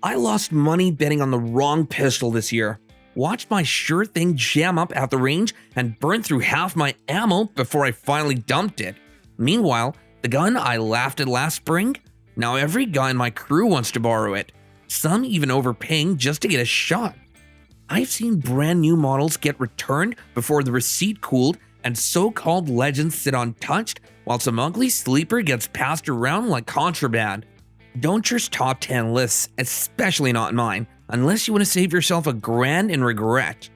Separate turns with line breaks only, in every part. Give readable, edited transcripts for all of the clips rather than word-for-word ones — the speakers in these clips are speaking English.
I lost money betting on the wrong pistol this year. Watched my sure thing jam up at the range and burn through half my ammo before I finally dumped it. Meanwhile, the gun I laughed at last spring, now every guy in my crew wants to borrow it. Some even overpaying just to get a shot. I've seen brand new models get returned before the receipt cooled and so-called legends sit untouched while some ugly sleeper gets passed around like contraband. Don't trust top 10 lists, especially not mine, unless you want to save yourself $1,000 in regret.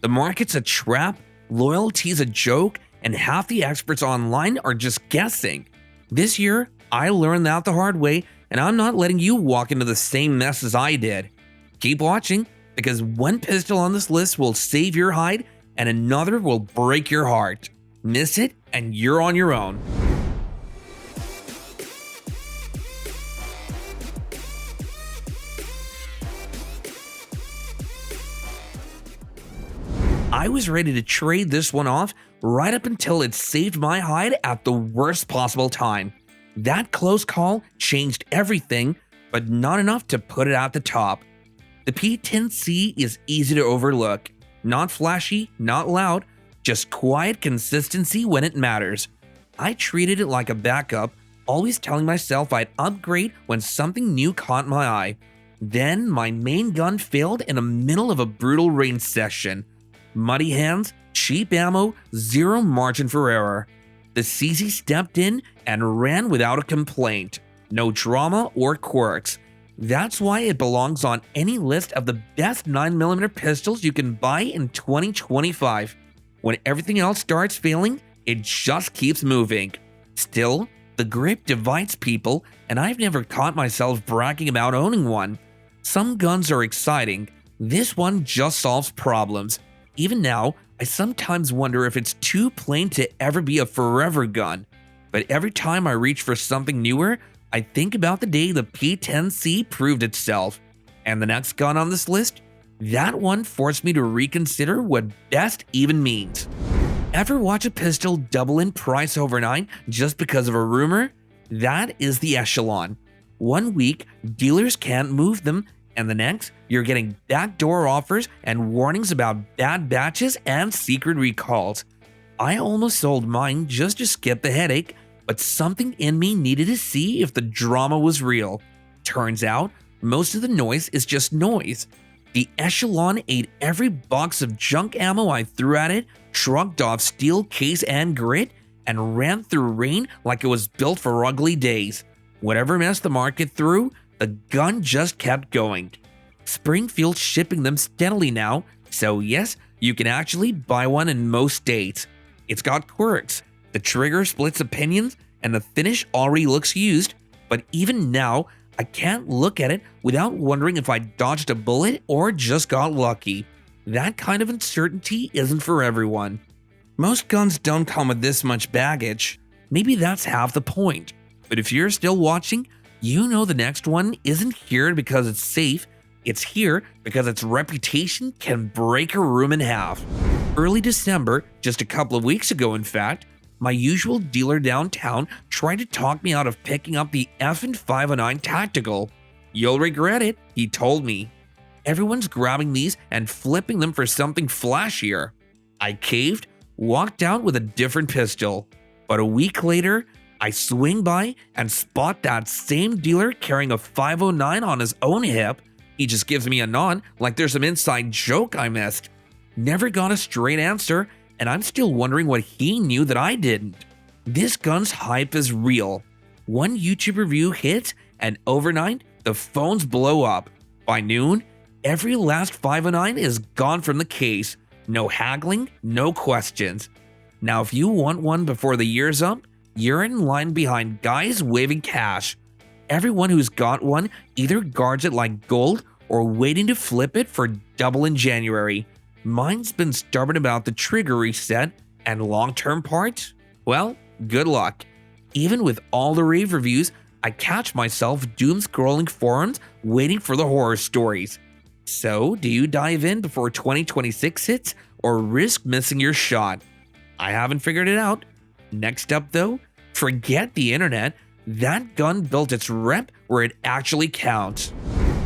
The market's a trap, loyalty's a joke, and half the experts online are just guessing. This year, I learned that the hard way, and I'm not letting you walk into the same mess as I did. Keep watching, because one pistol on this list will save your hide, and another will break your heart. Miss it, and you're on your own. I was ready to trade this one off right up until it saved my hide at the worst possible time. That close call changed everything, but not enough to put it at the top. The P10C is easy to overlook. Not flashy, not loud, just quiet consistency when it matters. I treated it like a backup, always telling myself I'd upgrade when something new caught my eye. Then my main gun failed in the middle of a brutal range session. Muddy hands, cheap ammo, zero margin for error. The CZ stepped in and ran without a complaint. No drama or quirks. That's why it belongs on any list of the best 9mm pistols you can buy in 2025. When everything else starts failing, it just keeps moving. Still, the grip divides people, and I've never caught myself bragging about owning one. Some guns are exciting. This one just solves problems. Even now, I sometimes wonder if it's too plain to ever be a forever gun. But every time I reach for something newer, I think about the day the P10C proved itself. And the next gun on this list? That one forced me to reconsider what best even means. Ever watch a pistol double in price overnight just because of a rumor? That is the Echelon. 1 week, dealers can't move them, and the next, you're getting backdoor offers and warnings about bad batches and secret recalls. I almost sold mine just to skip the headache, but something in me needed to see if the drama was real. Turns out, most of the noise is just noise. The Echelon ate every box of junk ammo I threw at it, shrugged off steel case and grit, and ran through rain like it was built for ugly days. Whatever mess the market threw, the gun just kept going. Springfield's shipping them steadily now, so yes, you can actually buy one in most states. It's got quirks. The trigger splits opinions, and the finish already looks used, but even now, I can't look at it without wondering if I dodged a bullet or just got lucky. That kind of uncertainty isn't for everyone. Most guns don't come with this much baggage. Maybe that's half the point. But if you're still watching, you know the next one isn't here because it's safe, it's here because its reputation can break a room in half. Early December, just a couple of weeks ago in fact, my usual dealer downtown tried to talk me out of picking up the effing 509 Tactical. You'll regret it, he told me. Everyone's grabbing these and flipping them for something flashier. I caved, walked out with a different pistol. But a week later, I swing by and spot that same dealer carrying a 509 on his own hip. He just gives me a nod like there's some inside joke I missed. Never got a straight answer, and I'm still wondering what he knew that I didn't. This gun's hype is real. One YouTube review hits, and overnight, the phones blow up. By noon, every last 509 is gone from the case. No haggling, no questions. Now if you want one before the year's up, you're in line behind guys waving cash. Everyone who's got one either guards it like gold or waiting to flip it for double in January. Mine's been stubborn about the trigger reset and long-term parts. Well, good luck. Even with all the rave reviews, I catch myself doom-scrolling forums waiting for the horror stories. So, do you dive in before 2026 hits or risk missing your shot? I haven't figured it out. Next up though, forget the internet. That gun built its rep where it actually counts.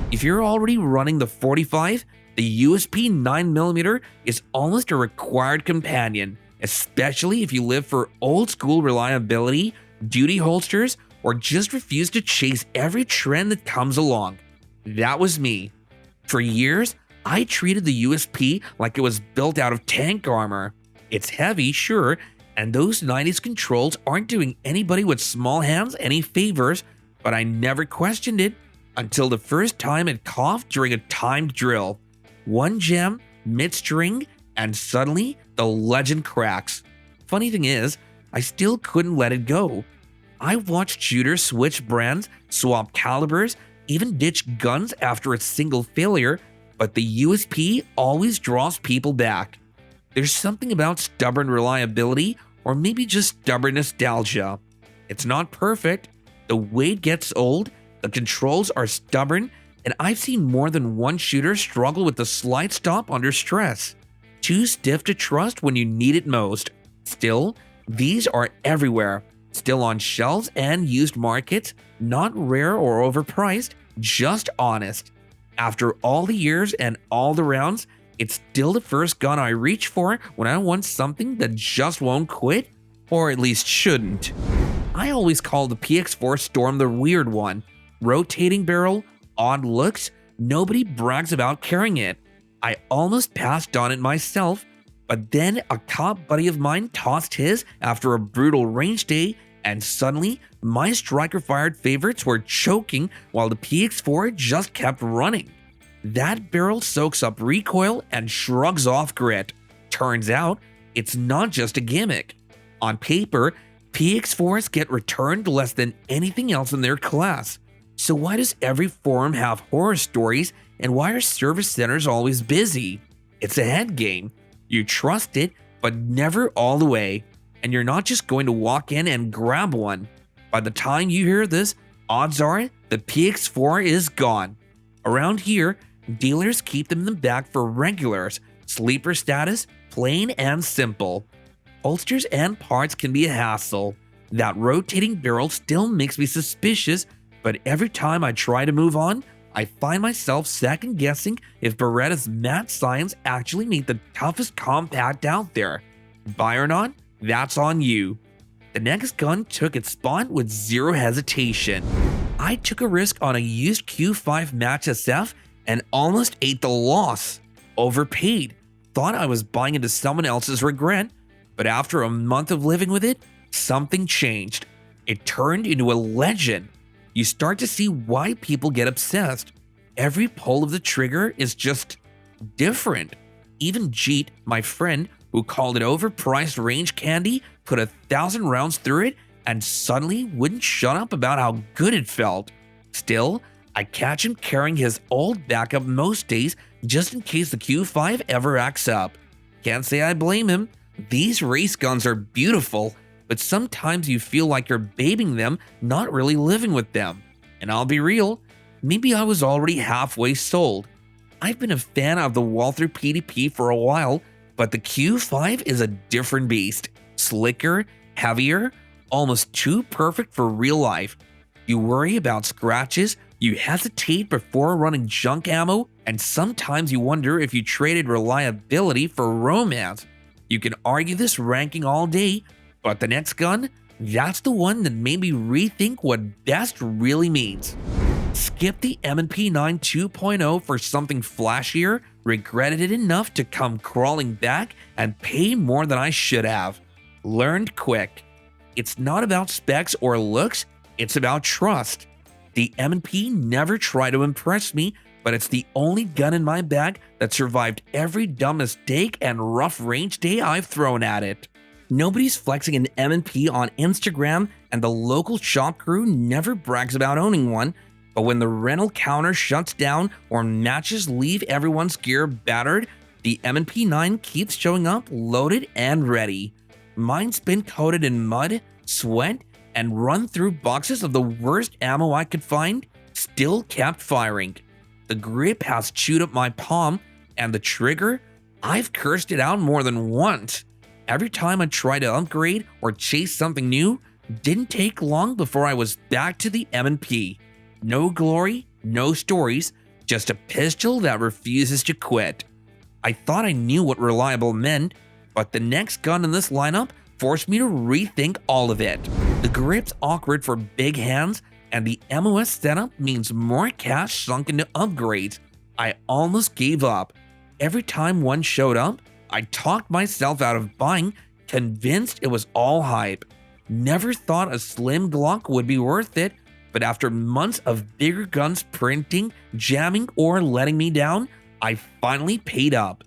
If you're already running the 45, the USP 9mm is almost a required companion, especially if you live for old school reliability, duty holsters, or just refuse to chase every trend that comes along. That was me. For years, I treated the USP like it was built out of tank armor. It's heavy, sure, and those 90s controls aren't doing anybody with small hands any favors, but I never questioned it until the first time it coughed during a timed drill. One jam, mid-string, and suddenly the legend cracks. Funny thing is, I still couldn't let it go. I watched shooters switch brands, swap calibers, even ditch guns after a single failure, but the USP always draws people back. There's something about stubborn reliability, or maybe just stubborn nostalgia. It's not perfect, the weight gets old, the controls are stubborn, and I've seen more than one shooter struggle with the slight stop under stress. Too stiff to trust when you need it most. Still, these are everywhere. Still on shelves and used markets, not rare or overpriced, just honest. After all the years and all the rounds, it's still the first gun I reach for when I want something that just won't quit, or at least shouldn't. I always call the PX4 Storm the weird one. Rotating barrel, odd looks, nobody brags about carrying it. I almost passed on it myself, but then a cop buddy of mine tossed his after a brutal range day, and suddenly my striker-fired favorites were choking while the PX4 just kept running. That barrel soaks up recoil and shrugs off grit. Turns out, it's not just a gimmick. On paper, PX4s get returned less than anything else in their class. So why does every forum have horror stories, and why are service centers always busy? It's a head game. You trust it, but never all the way. And you're not just going to walk in and grab one. By the time you hear this, odds are the PX4 is gone. Around here, dealers keep them in the back for regulars, sleeper status, plain and simple. Holsters and parts can be a hassle. That rotating barrel still makes me suspicious, but every time I try to move on, I find myself second guessing if Beretta's matte signs actually make the toughest compact out there. Buy or not, that's on you. The next gun took its spot with zero hesitation. I took a risk on a used Q5 Match SF and almost ate the loss. Overpaid. Thought I was buying into someone else's regret, but after a month of living with it, something changed. It turned into a legend. You start to see why people get obsessed. Every pull of the trigger is just different. Even Jeet, my friend, who called it overpriced range candy, put 1,000 rounds through it and suddenly wouldn't shut up about how good it felt. Still, I catch him carrying his old backup most days just in case the Q5 ever acts up. Can't say I blame him. These race guns are beautiful, but sometimes you feel like you're babying them, not really living with them. And I'll be real, maybe I was already halfway sold. I've been a fan of the Walther PDP for a while, but the Q5 is a different beast. Slicker, heavier, almost too perfect for real life. You worry about scratches, you hesitate before running junk ammo, and sometimes you wonder if you traded reliability for romance. You can argue this ranking all day, but the next gun, that's the one that made me rethink what best really means. Skip the M&P 9 2.0 for something flashier, regretted it enough to come crawling back and pay more than I should have. Learned quick. It's not about specs or looks, it's about trust. The M&P never tried to impress me, but it's the only gun in my bag that survived every dumb mistake and rough range day I've thrown at it. Nobody's flexing an M&P on Instagram, and the local shop crew never brags about owning one, but when the rental counter shuts down or matches leave everyone's gear battered, the M&P 9 keeps showing up loaded and ready. Mine's been coated in mud, sweat, and run through boxes of the worst ammo I could find, still kept firing. The grip has chewed up my palm, and the trigger, I've cursed it out more than once. Every time I tried to upgrade or chase something new, didn't take long before I was back to the M&P. No glory, no stories, just a pistol that refuses to quit. I thought I knew what reliable meant, but the next gun in this lineup forced me to rethink all of it. The grip's awkward for big hands, and the MOS setup means more cash sunk into upgrades. I almost gave up. Every time one showed up, I talked myself out of buying, convinced it was all hype. Never thought a slim Glock would be worth it, but after months of bigger guns printing, jamming, or letting me down, I finally paid up.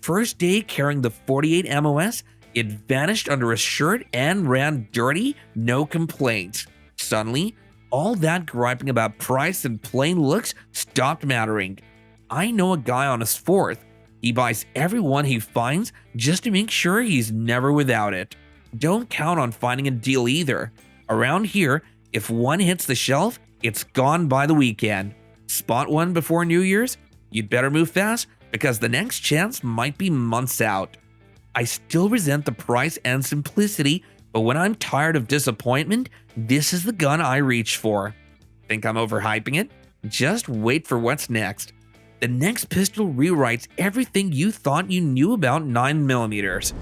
First day carrying the 48 MOS, it vanished under a shirt and ran dirty, no complaints. Suddenly, all that griping about price and plain looks stopped mattering. I know a guy on his fourth. He buys every one he finds just to make sure he's never without it. Don't count on finding a deal either. Around here, if one hits the shelf, it's gone by the weekend. Spot one before New Year's? You'd better move fast because the next chance might be months out. I still resent the price and simplicity, but when I'm tired of disappointment, this is the gun I reach for. Think I'm overhyping it? Just wait for what's next. The next pistol rewrites everything you thought you knew about 9mm.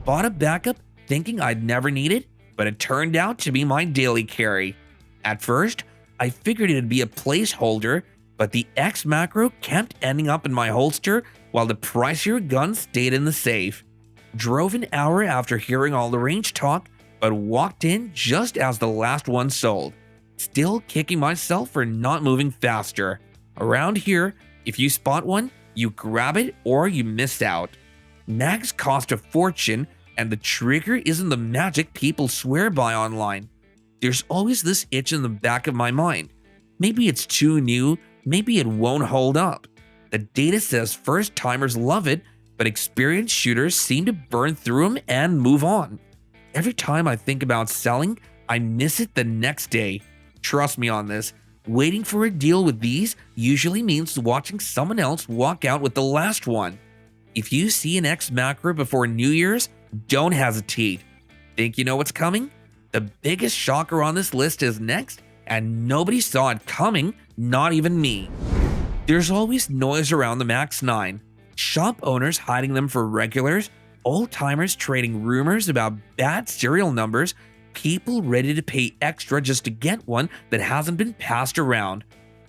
Bought a backup thinking I'd never need it, but it turned out to be my daily carry. At first, I figured it'd be a placeholder, but the xmacro kept ending up in my holster while the pricier gun stayed in the safe. Drove an hour after hearing all the range talk, but walked in just as the last one sold. Still kicking myself for not moving faster. Around here, if you spot one, you grab it or you miss out. Mags cost a fortune, and the trigger isn't the magic people swear by online. There's always this itch in the back of my mind. Maybe it's too new, maybe it won't hold up. The data says first timers love it, but experienced shooters seem to burn through them and move on. Every time I think about selling, I miss it the next day. Trust me on this, waiting for a deal with these usually means watching someone else walk out with the last one. If you see an xmacro before New Year's, don't hesitate. Think you know what's coming? The biggest shocker on this list is next, and nobody saw it coming, not even me. There's always noise around the Max 9. Shop owners hiding them for regulars, old-timers trading rumors about bad serial numbers, people ready to pay extra just to get one that hasn't been passed around.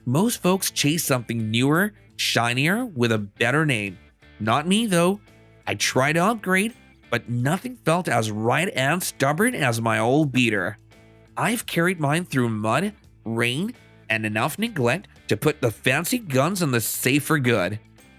Most folks chase something newer, shinier, with a better name. Not me though. I tried to upgrade, but nothing felt as right and stubborn as my old beater. I've carried mine through mud, rain, and enough neglect to put the fancy guns in the safe for good.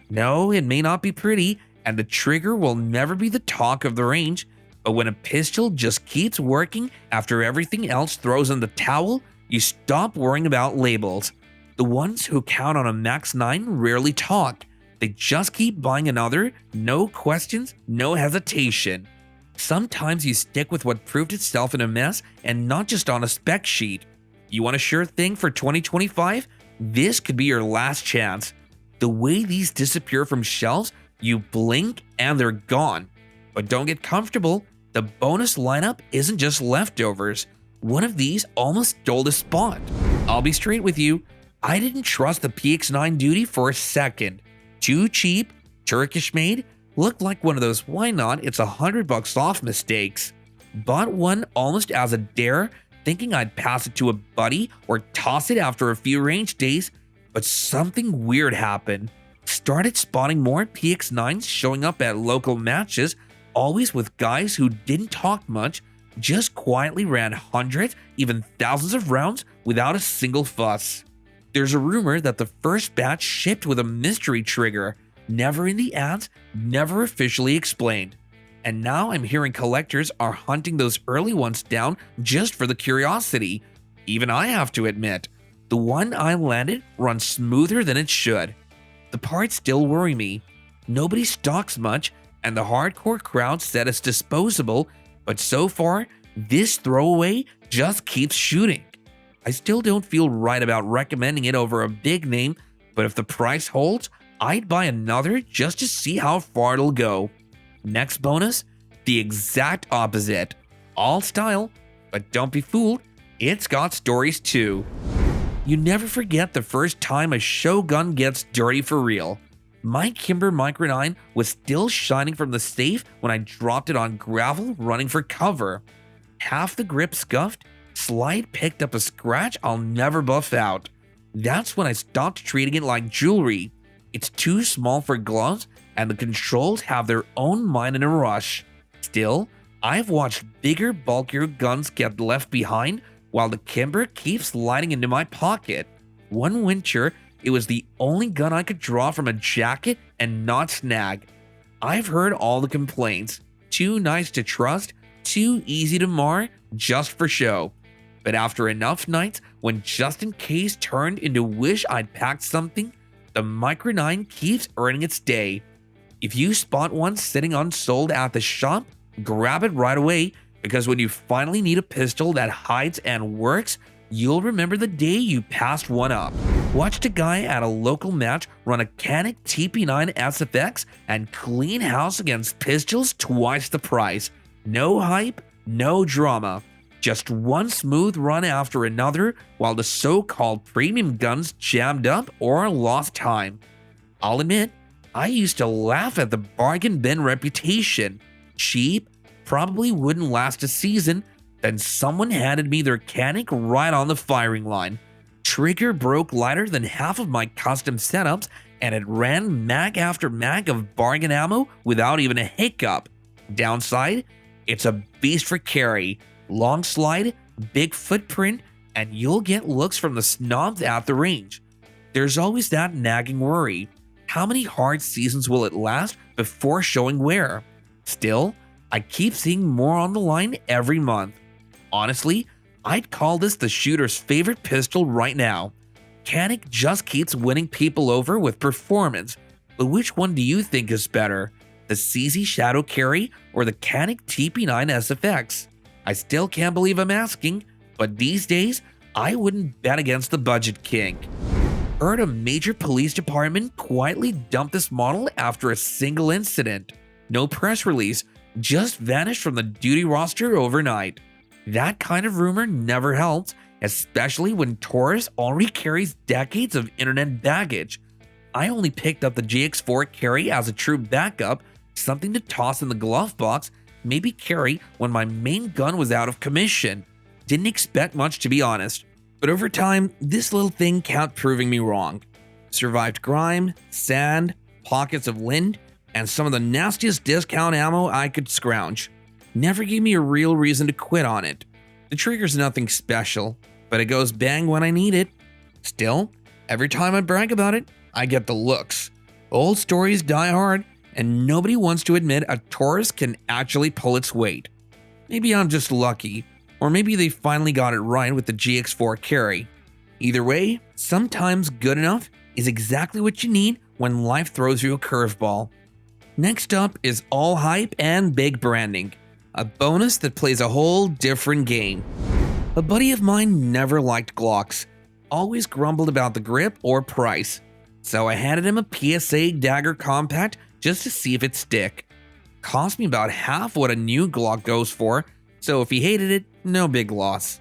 No, it may not be pretty, and the trigger will never be the talk of the range, but when a pistol just keeps working after everything else throws in the towel, you stop worrying about labels. The ones who count on a Max 9 rarely talk. They just keep buying another, no questions, no hesitation. Sometimes you stick with what proved itself in a mess and not just on a spec sheet. You want a sure thing for 2025? This could be your last chance. The way these disappear from shelves, you blink and they're gone. But don't get comfortable, the bonus lineup isn't just leftovers. One of these almost stole the spot. I'll be straight with you, I didn't trust the PX9 duty for a second. Too cheap, Turkish made, looked like one of those why not it's $100 off mistakes. Bought one almost as a dare, thinking I'd pass it to a buddy or toss it after a few range days, but something weird happened. Started spotting more PX9s showing up at local matches, always with guys who didn't talk much, just quietly ran hundreds, even thousands of rounds without a single fuss. There's a rumor that the first batch shipped with a mystery trigger, never in the ads, never officially explained. And now I'm hearing collectors are hunting those early ones down just for the curiosity. Even I have to admit, the one I landed runs smoother than it should. The parts still worry me. Nobody stocks much, and the hardcore crowd said it's disposable, but so far, this throwaway just keeps shooting. I still don't feel right about recommending it over a big name, but if the price holds, I'd buy another just to see how far it'll go. Next bonus, the exact opposite. All style, but don't be fooled, it's got stories too. You never forget the first time a show gun gets dirty for real. My Kimber Micro 9 was still shining from the safe when I dropped it on gravel running for cover. Half the grip scuffed, slide picked up a scratch I'll never buff out. That's when I stopped treating it like jewelry. It's too small for gloves, and the controls have their own mind in a rush. Still, I've watched bigger, bulkier guns get left behind while the Kimber keeps sliding into my pocket. One winter, it was the only gun I could draw from a jacket and not snag. I've heard all the complaints. Too nice to trust, too easy to mar, just for show. But after enough nights when just in case turned into wish I'd packed something, the Micro 9 keeps earning its day. If you spot one sitting unsold at the shop, grab it right away, because when you finally need a pistol that hides and works, you'll remember the day you passed one up. Watched a guy at a local match run a Canik TP9 SFX and clean house against pistols twice the price. No hype, no drama. Just one smooth run after another while the so-called premium guns jammed up or lost time. I'll admit, I used to laugh at the bargain bin reputation. Cheap, probably wouldn't last a season, then someone handed me their Canik right on the firing line. Trigger broke lighter than half of my custom setups, and it ran mag after mag of bargain ammo without even a hiccup. Downside, it's a beast for carry. Long slide, big footprint, and you'll get looks from the snobs at the range. There's always that nagging worry. How many hard seasons will it last before showing wear? Still, I keep seeing more on the line every month. Honestly, I'd call this the shooter's favorite pistol right now. Canik just keeps winning people over with performance, but which one do you think is better? The CZ Shadow Carry or the Canik TP9 SFX? I still can't believe I'm asking, but these days, I wouldn't bet against the budget king. Heard a major police department quietly dumped this model after a single incident. No press release, just vanished from the duty roster overnight. That kind of rumor never helps, especially when Taurus already carries decades of internet baggage. I only picked up the GX4 Carry as a true backup, something to toss in the glove box, maybe carry when my main gun was out of commission. Didn't expect much, to be honest. But over time, this little thing kept proving me wrong. Survived grime, sand, pockets of lint, and some of the nastiest discount ammo I could scrounge. Never gave me a real reason to quit on it. The trigger's nothing special, but it goes bang when I need it. Still, every time I brag about it, I get the looks. Old stories die hard, and nobody wants to admit a Taurus can actually pull its weight. Maybe I'm just lucky, or maybe they finally got it right with the GX4 Carry. Either way, sometimes good enough is exactly what you need when life throws you a curveball. Next up is all hype and big branding, a bonus that plays a whole different game. A buddy of mine never liked Glocks, always grumbled about the grip or price, so I handed him a PSA Dagger Compact just to see if it'd stick. Cost me about half what a new Glock goes for, so if he hated it, no big loss.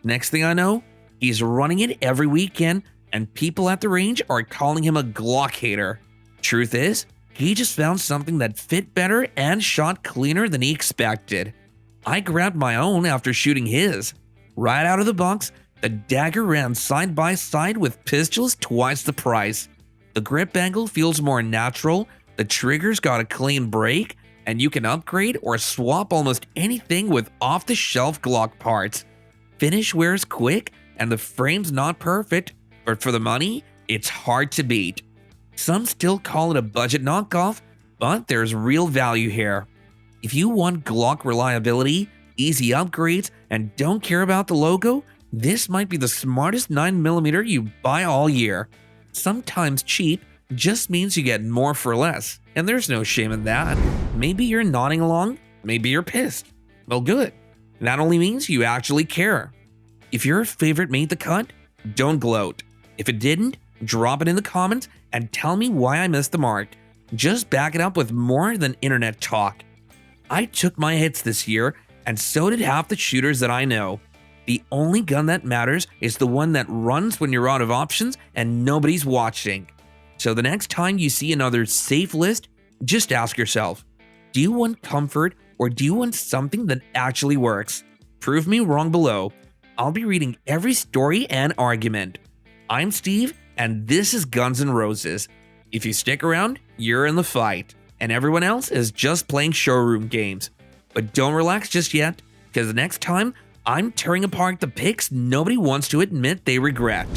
Next thing I know, he's running it every weekend, and people at the range are calling him a Glock hater. Truth is, he just found something that fit better and shot cleaner than he expected. I grabbed my own after shooting his. Right out of the box, the Dagger ran side by side with pistols twice the price. The grip angle feels more natural, the trigger's got a clean break, and you can upgrade or swap almost anything with off-the-shelf Glock parts. Finish wears quick, and the frame's not perfect, but for the money, it's hard to beat. Some still call it a budget knockoff, but there's real value here. If you want Glock reliability, easy upgrades, and don't care about the logo, this might be the smartest 9mm you buy all year. Sometimes cheap just means you get more for less, and there's no shame in that. Maybe you're nodding along, maybe you're pissed. Well, good. That only means you actually care. If your favorite made the cut, don't gloat. If it didn't, drop it in the comments and tell me why I missed the mark. Just back it up with more than internet talk. I took my hits this year, and so did half the shooters that I know. The only gun that matters is the one that runs when you're out of options and nobody's watching. So the next time you see another safe list, just ask yourself, do you want comfort or do you want something that actually works? Prove me wrong below. I'll be reading every story and argument. I'm Steve, and this is Guns N' Roses. If you stick around, you're in the fight, and everyone else is just playing showroom games. But don't relax just yet, because next time, I'm tearing apart the picks nobody wants to admit they regret.